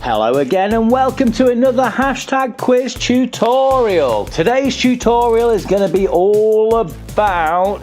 Hello again and welcome to another hashtag quiz tutorial. Today's tutorial is going to be all about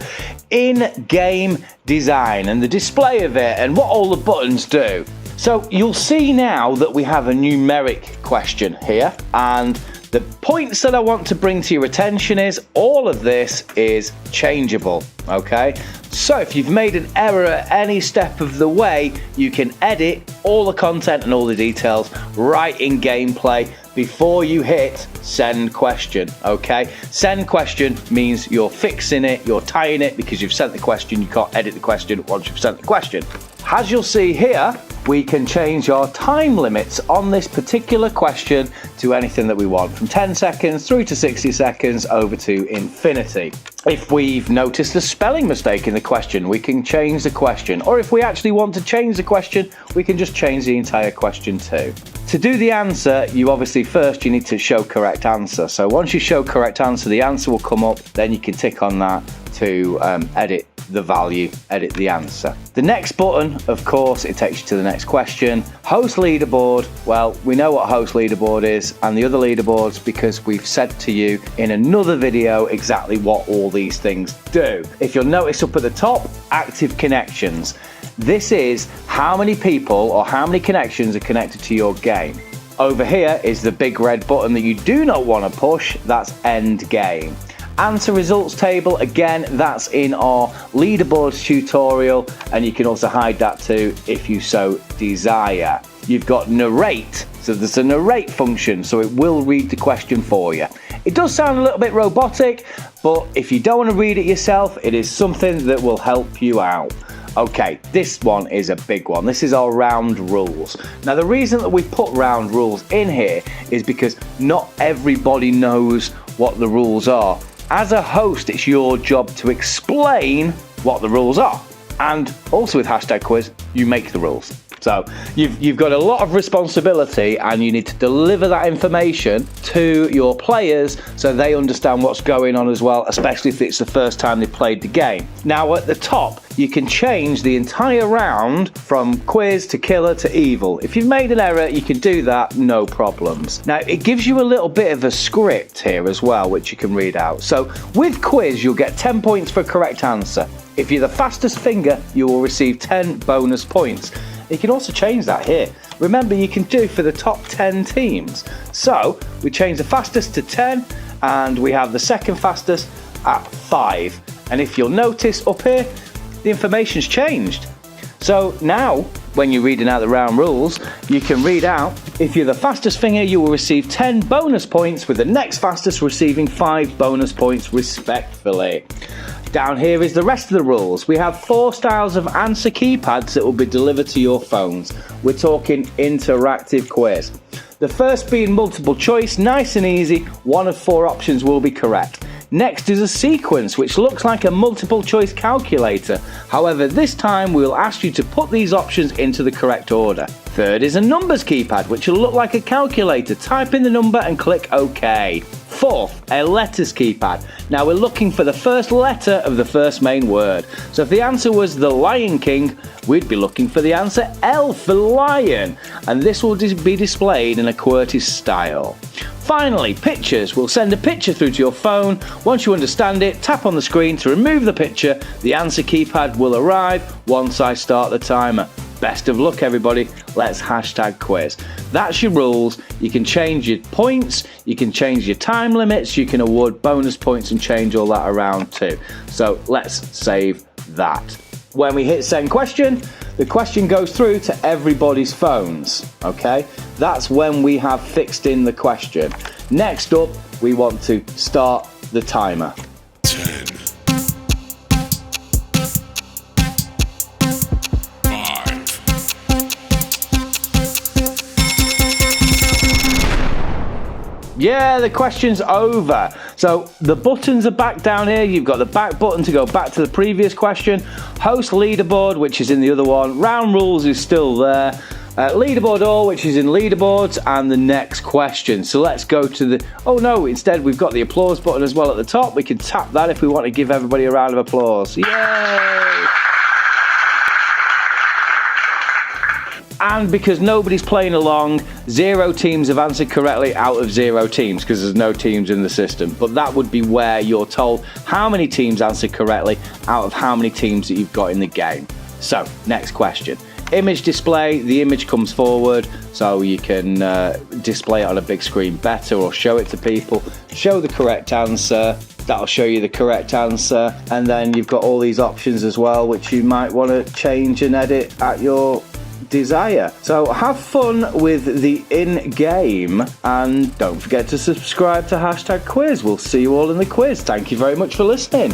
in-game design and the display of it and what all the buttons do. So you'll see now that we have a numeric question here, and the points that I want to bring to your attention is all of this is changeable, okay? So if you've made an error at any step of the way, you can edit all the content and all the details right in gameplay before you hit send question, okay? Send question means you're fixing it, you're tying it because you've sent the question. You can't edit the question once you've sent the question. As you'll see here, we can change our time limits on this particular question to anything that we want, from 10 seconds through to 60 seconds over to infinity. If we've noticed a spelling mistake in the question, we can change the question. Or if we actually want to change the question, we can just change the entire question too. To do the answer, you obviously first you need to show correct answer. So once you show correct answer, the answer will come up, then you can tick on that to edit the value, edit the answer. The next button, of course, it takes you to the next question. Host leaderboard, well, we know what host leaderboard is and the other leaderboards because we've said to you in another video exactly what all these things do. If you'll notice up at the top, active connections. This is how many people or how many connections are connected to your game. Over here is the big red button that you do not want to push, that's end game. Answer results table, again, that's in our leaderboards tutorial, and you can also hide that too if you so desire. You've got narrate, so there's a narrate function, so it will read the question for you. It does sound a little bit robotic, but if you don't want to read it yourself, it is something that will help you out. Okay, this one is a big one. This is our round rules. Now, the reason that we put round rules in here is because not everybody knows what the rules are. As a host, it's your job to explain what the rules are. And also with hashtag quiz, you make the rules. So you've got a lot of responsibility and you need to deliver that information to your players so they understand what's going on as well, especially if it's the first time they played the game. Now at the top, you can change the entire round from quiz to killer to evil. If you've made an error, you can do that, no problems. Now it gives you a little bit of a script here as well, which you can read out. So with quiz, you'll get 10 points for a correct answer. If you're the fastest finger, you will receive 10 bonus points. You can also change that here. Remember, you can do for the top 10 teams. So we change the fastest to 10 and we have the second fastest at 5. And if you'll notice up here, the information's changed. So now when you're reading out the round rules, you can read out, if you're the fastest finger, you will receive 10 bonus points, with the next fastest receiving 5 bonus points respectively. Down here is the rest of the rules. We have 4 styles of answer keypads that will be delivered to your phones. We're talking interactive quiz. The first being multiple choice, nice and easy. 1 of 4 options will be correct. Next is a sequence, which looks like a multiple choice calculator. However, this time we'll ask you to put these options into the correct order. Third is a numbers keypad, which will look like a calculator. Type in the number and click OK. Fourth, a letters keypad. Now we're looking for the first letter of the first main word. So if the answer was the Lion King, we'd be looking for the answer L for lion. And this will be displayed in a QWERTY style. Finally, pictures. We'll send a picture through to your phone. Once you understand it, tap on the screen to remove the picture. The answer keypad will arrive once I start the timer. Best of luck, everybody. Let's hashtag quiz. That's your rules. You can change your points, you can change your time limits, you can award bonus points and change all that around too. So let's save that. When we hit send question, the question goes through to everybody's phones, okay? That's when we have fixed in the question. Next up, we want to start the timer. 10, 5. Yeah, the question's over. So the buttons are back down here. You've got the back button to go back to the previous question. Host leaderboard, which is in the other one. Round rules is still there. Leaderboard all, which is in leaderboards, and the next question. So let's go to the, oh no, instead we've got the applause button as well at the top. We can tap that if we want to give everybody a round of applause. Yay! And because nobody's playing along, 0 teams have answered correctly out of 0 teams because there's no teams in the system. But that would be where you're told how many teams answered correctly out of how many teams that you've got in the game. So, next question. Image display, the image comes forward so you can display it on a big screen better or show it to people. Show the correct answer. That'll show you the correct answer. And then you've got all these options as well, which you might want to change and edit at your desire. So have fun with the in-game and don't forget to subscribe to #quiz. We'll see you all in the quiz. Thank you very much for listening.